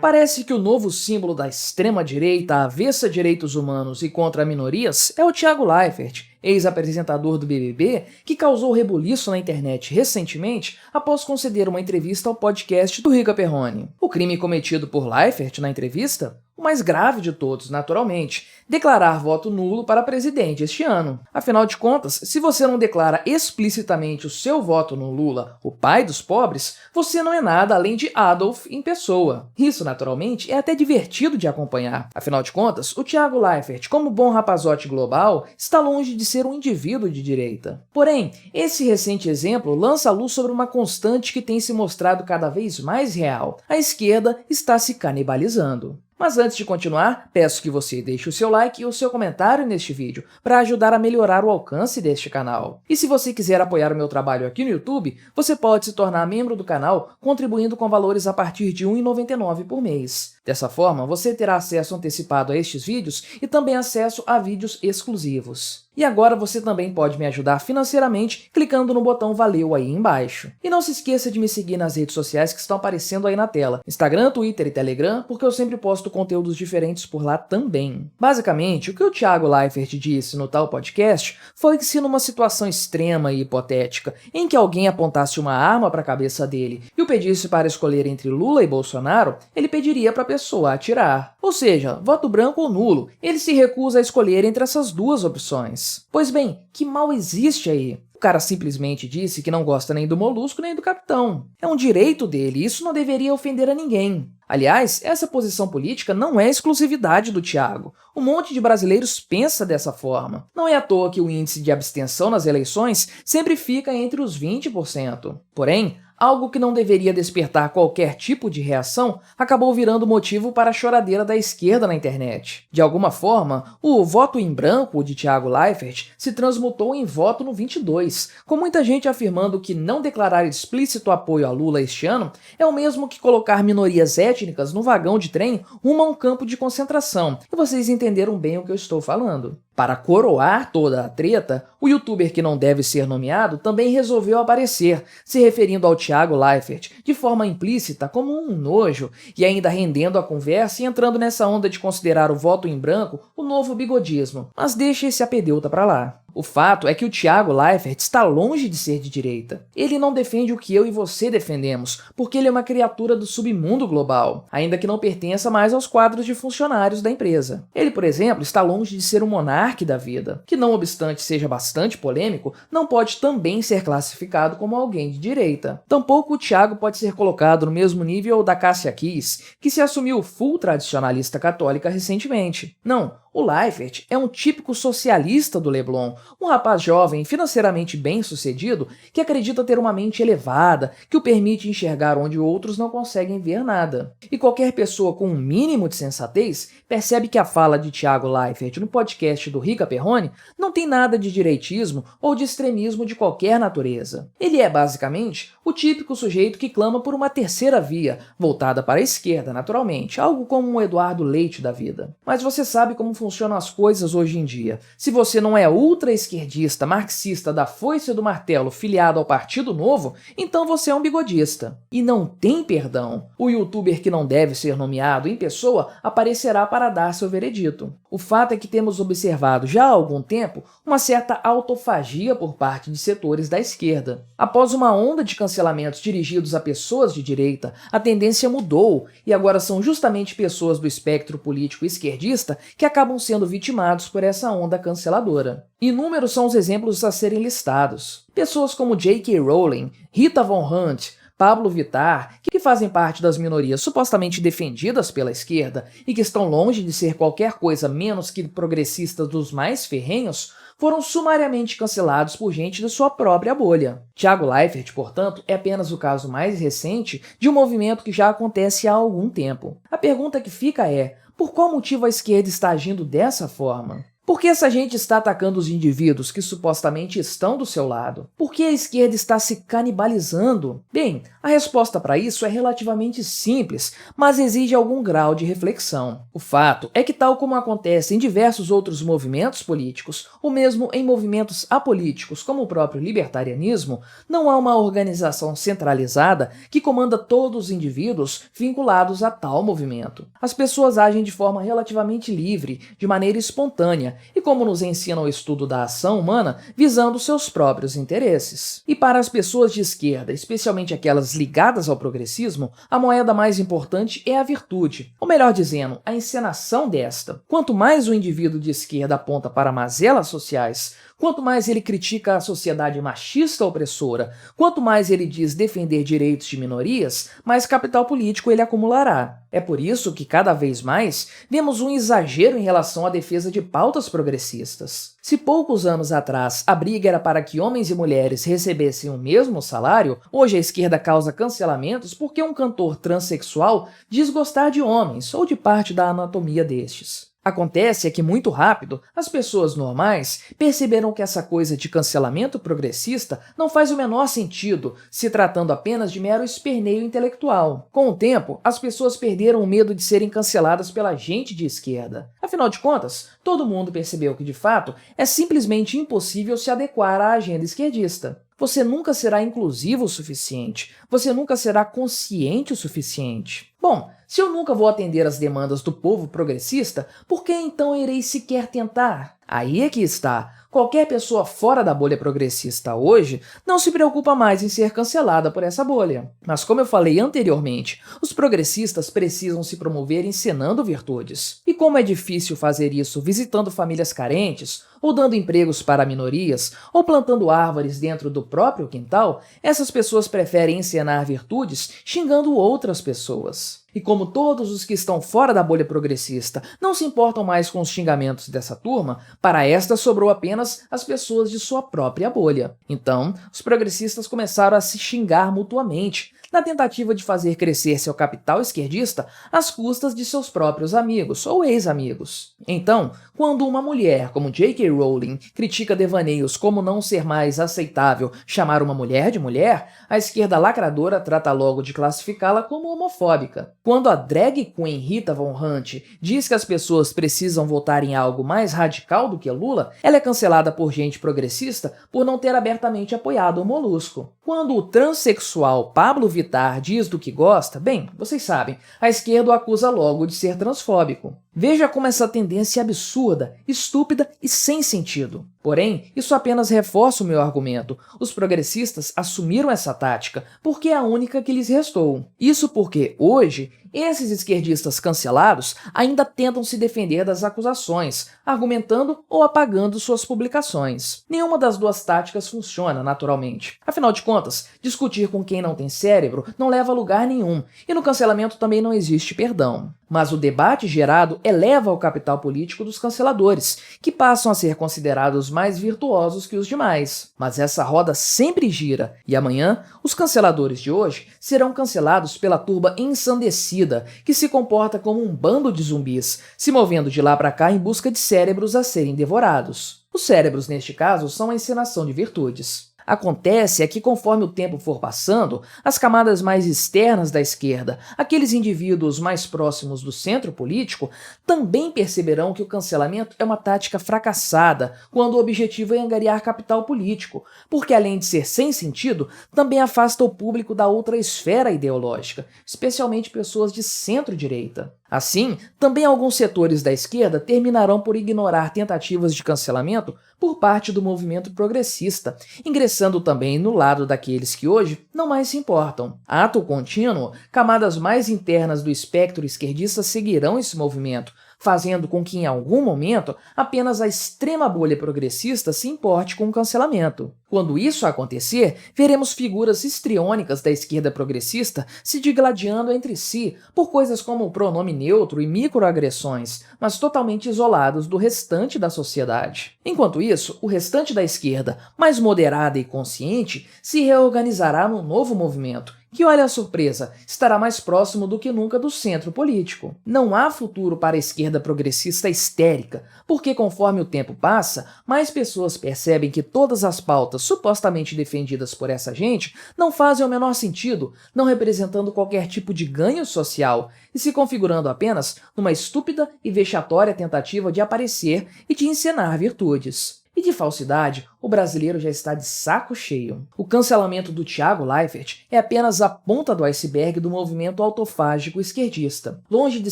Parece que o novo símbolo da extrema-direita avessa direitos humanos e contra minorias é o Thiago Leifert, ex-apresentador do BBB, que causou rebuliço na internet recentemente após conceder uma entrevista ao podcast do Rica Perrone. O crime cometido por Leifert na entrevista? O mais grave de todos, naturalmente, declarar voto nulo para presidente este ano. Afinal de contas, se você não declara explicitamente o seu voto no Lula, o pai dos pobres, você não é nada além de Adolf em pessoa. Isso, naturalmente, é até divertido de acompanhar. Afinal de contas, o Thiago Leifert, como bom rapazote global, está longe de ser um indivíduo de direita. Porém, esse recente exemplo lança a luz sobre uma constante que tem se mostrado cada vez mais real. A esquerda está se canibalizando. Mas antes de continuar, peço que você deixe o seu like e o seu comentário neste vídeo para ajudar a melhorar o alcance deste canal. E se você quiser apoiar o meu trabalho aqui no YouTube, você pode se tornar membro do canal contribuindo com valores a partir de R$ 1,99 por mês. Dessa forma, você terá acesso antecipado a estes vídeos e também acesso a vídeos exclusivos. E agora você também pode me ajudar financeiramente clicando no botão Valeu aí embaixo. E não se esqueça de me seguir nas redes sociais que estão aparecendo aí na tela, Instagram, Twitter e Telegram, porque eu sempre posto conteúdos diferentes por lá também. Basicamente, o que o Thiago Leifert disse no tal podcast foi que se numa situação extrema e hipotética, em que alguém apontasse uma arma para a cabeça dele e o pedisse para escolher entre Lula e Bolsonaro, ele pediria para a pessoa atirar. Ou seja, voto branco ou nulo, ele se recusa a escolher entre essas duas opções. Pois bem, que mal existe aí? O cara simplesmente disse que não gosta nem do Molusco nem do Capitão. É um direito dele e isso não deveria ofender a ninguém. Aliás, essa posição política não é exclusividade do Thiago. Um monte de brasileiros pensa dessa forma. Não é à toa que o índice de abstenção nas eleições sempre fica entre os 20%. Porém, algo que não deveria despertar qualquer tipo de reação acabou virando motivo para a choradeira da esquerda na internet. De alguma forma, o voto em branco de Thiago Leifert se transmutou em voto no 22, com muita gente afirmando que não declarar explícito apoio a Lula este ano é o mesmo que colocar minorias étnicas no vagão de trem rumo a um campo de concentração. E vocês entenderam bem o que eu estou falando. Para coroar toda a treta, o youtuber que não deve ser nomeado também resolveu aparecer, se referindo ao Thiago Leifert de forma implícita como um nojo, e ainda rendendo a conversa e entrando nessa onda de considerar o voto em branco o novo bigodismo. Mas deixa esse apedeuta pra lá. O fato é que o Thiago Leifert está longe de ser de direita. Ele não defende o que eu e você defendemos, porque ele é uma criatura do submundo global, ainda que não pertença mais aos quadros de funcionários da empresa. Ele, por exemplo, está longe de ser um monarca da vida, que não obstante seja bastante polêmico, não pode também ser classificado como alguém de direita. Tampouco o Thiago pode ser colocado no mesmo nível da Cássia Kiss, que se assumiu full tradicionalista católica recentemente. Não. O Leifert é um típico socialista do Leblon, um rapaz jovem, financeiramente bem-sucedido, que acredita ter uma mente elevada, que o permite enxergar onde outros não conseguem ver nada. E qualquer pessoa com um mínimo de sensatez percebe que a fala de Thiago Leifert no podcast do Rica Perrone não tem nada de direitismo ou de extremismo de qualquer natureza. Ele é, basicamente, o típico sujeito que clama por uma terceira via, voltada para a esquerda, naturalmente, algo como um Eduardo Leite da vida. Mas você sabe como funcionam as coisas hoje em dia. Se você não é ultra-esquerdista, marxista da foice e do martelo filiado ao Partido Novo, então você é um bigodista. E não tem perdão. O youtuber que não deve ser nomeado em pessoa aparecerá para dar seu veredito. O fato é que temos observado já há algum tempo uma certa autofagia por parte de setores da esquerda. Após uma onda de cancelamentos dirigidos a pessoas de direita, a tendência mudou e agora são justamente pessoas do espectro político esquerdista que acabam sendo vitimados por essa onda canceladora. Inúmeros são os exemplos a serem listados. Pessoas como J.K. Rowling, Rita Von Hunt, Pablo Vittar, que fazem parte das minorias supostamente defendidas pela esquerda e que estão longe de ser qualquer coisa menos que progressistas dos mais ferrenhos, foram sumariamente cancelados por gente de sua própria bolha. Thiago Leifert, portanto, é apenas o caso mais recente de um movimento que já acontece há algum tempo. A pergunta que fica é: por qual motivo a esquerda está agindo dessa forma? Por que essa gente está atacando os indivíduos que supostamente estão do seu lado? Por que a esquerda está se canibalizando? Bem, a resposta para isso é relativamente simples, mas exige algum grau de reflexão. O fato é que, tal como acontece em diversos outros movimentos políticos, ou mesmo em movimentos apolíticos como o próprio libertarianismo, não há uma organização centralizada que comanda todos os indivíduos vinculados a tal movimento. As pessoas agem de forma relativamente livre, de maneira espontânea, e como nos ensina o estudo da ação humana, visando seus próprios interesses. E para as pessoas de esquerda, especialmente aquelas ligadas ao progressismo, a moeda mais importante é a virtude, ou melhor dizendo, a encenação desta. Quanto mais o indivíduo de esquerda aponta para mazelas sociais, quanto mais ele critica a sociedade machista opressora, quanto mais ele diz defender direitos de minorias, mais capital político ele acumulará. É por isso que, cada vez mais, vemos um exagero em relação à defesa de pautas progressistas. Se poucos anos atrás a briga era para que homens e mulheres recebessem o mesmo salário, hoje a esquerda causa cancelamentos porque um cantor transexual diz gostar de homens ou de parte da anatomia destes. Acontece é que, muito rápido, as pessoas normais perceberam que essa coisa de cancelamento progressista não faz o menor sentido, se tratando apenas de mero esperneio intelectual. Com o tempo, as pessoas perderam o medo de serem canceladas pela gente de esquerda. Afinal de contas, todo mundo percebeu que, de fato, é simplesmente impossível se adequar à agenda esquerdista. Você nunca será inclusivo o suficiente. Você nunca será consciente o suficiente. Bom, se eu nunca vou atender às demandas do povo progressista, por que então irei sequer tentar? Aí é que está. Qualquer pessoa fora da bolha progressista hoje não se preocupa mais em ser cancelada por essa bolha. Mas como eu falei anteriormente, os progressistas precisam se promover encenando virtudes. E como é difícil fazer isso visitando famílias carentes, ou dando empregos para minorias, ou plantando árvores dentro do próprio quintal, essas pessoas preferem encenar virtudes xingando outras pessoas. E como todos os que estão fora da bolha progressista não se importam mais com os xingamentos dessa turma, para esta sobrou apenas as pessoas de sua própria bolha. Então, os progressistas começaram a se xingar mutuamente, na tentativa de fazer crescer seu capital esquerdista às custas de seus próprios amigos ou ex-amigos. Então, quando uma mulher como J.K. Rowling critica devaneios como não ser mais aceitável chamar uma mulher de mulher, a esquerda lacradora trata logo de classificá-la como homofóbica. Quando a drag queen Rita Von Hunt diz que as pessoas precisam votar em algo mais radical do que Lula, ela é cancelada por gente progressista por não ter abertamente apoiado o Molusco. Quando o transexual Pablo Vittar diz do que gosta, bem, vocês sabem, a esquerda o acusa logo de ser transfóbico. Veja como essa tendência é absurda, estúpida e sem sentido. Porém, isso apenas reforça o meu argumento. Os progressistas assumiram essa tática porque é a única que lhes restou. Isso porque, hoje, esses esquerdistas cancelados ainda tentam se defender das acusações, argumentando ou apagando suas publicações. Nenhuma das duas táticas funciona, naturalmente. Afinal de contas, discutir com quem não tem cérebro não leva a lugar nenhum, e no cancelamento também não existe perdão. Mas o debate gerado eleva o capital político dos canceladores, que passam a ser considerados mais virtuosos que os demais. Mas essa roda sempre gira, e amanhã, os canceladores de hoje serão cancelados pela turba ensandecida, que se comporta como um bando de zumbis, se movendo de lá para cá em busca de cérebros a serem devorados. Os cérebros, neste caso, são a encenação de virtudes. Acontece é que, conforme o tempo for passando, as camadas mais externas da esquerda, aqueles indivíduos mais próximos do centro político, também perceberão que o cancelamento é uma tática fracassada quando o objetivo é angariar capital político, porque além de ser sem sentido, também afasta o público da outra esfera ideológica, especialmente pessoas de centro-direita. Assim, também alguns setores da esquerda terminarão por ignorar tentativas de cancelamento por parte do movimento progressista, ingressando também no lado daqueles que hoje não mais se importam. Ato contínuo, camadas mais internas do espectro esquerdista seguirão esse movimento, fazendo com que, em algum momento, apenas a extrema bolha progressista se importe com o cancelamento. Quando isso acontecer, veremos figuras histriônicas da esquerda progressista se digladiando entre si por coisas como o pronome neutro e microagressões, mas totalmente isolados do restante da sociedade. Enquanto isso, o restante da esquerda, mais moderada e consciente, se reorganizará num novo movimento, que, olha a surpresa, estará mais próximo do que nunca do centro político. Não há futuro para a esquerda progressista histérica, porque conforme o tempo passa, mais pessoas percebem que todas as pautas supostamente defendidas por essa gente não fazem o menor sentido, não representando qualquer tipo de ganho social e se configurando apenas numa estúpida e vexatória tentativa de aparecer e de encenar virtudes. E de falsidade, o brasileiro já está de saco cheio. O cancelamento do Thiago Leifert é apenas a ponta do iceberg do movimento autofágico esquerdista. Longe de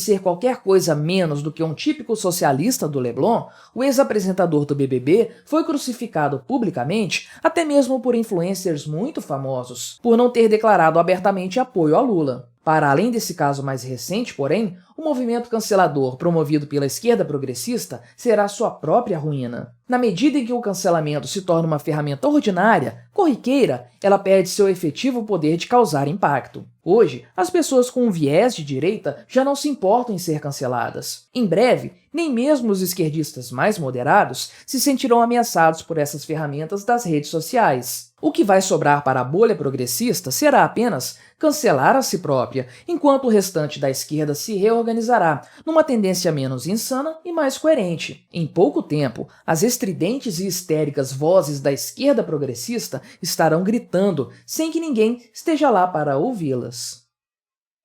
ser qualquer coisa menos do que um típico socialista do Leblon, o ex-apresentador do BBB foi crucificado publicamente até mesmo por influencers muito famosos, por não ter declarado abertamente apoio a Lula. Para além desse caso mais recente, porém, o movimento cancelador promovido pela esquerda progressista será sua própria ruína. Na medida em que o cancelamento se torna uma ferramenta ordinária, corriqueira, ela perde seu efetivo poder de causar impacto. Hoje, as pessoas com um viés de direita já não se importam em ser canceladas. Em breve, nem mesmo os esquerdistas mais moderados se sentirão ameaçados por essas ferramentas das redes sociais. O que vai sobrar para a bolha progressista será apenas cancelar a si própria, enquanto o restante da esquerda se reorganizará numa tendência menos insana e mais coerente. Em pouco tempo, as estridentes e histéricas vozes da esquerda progressista estarão gritando sem que ninguém esteja lá para ouvi-las.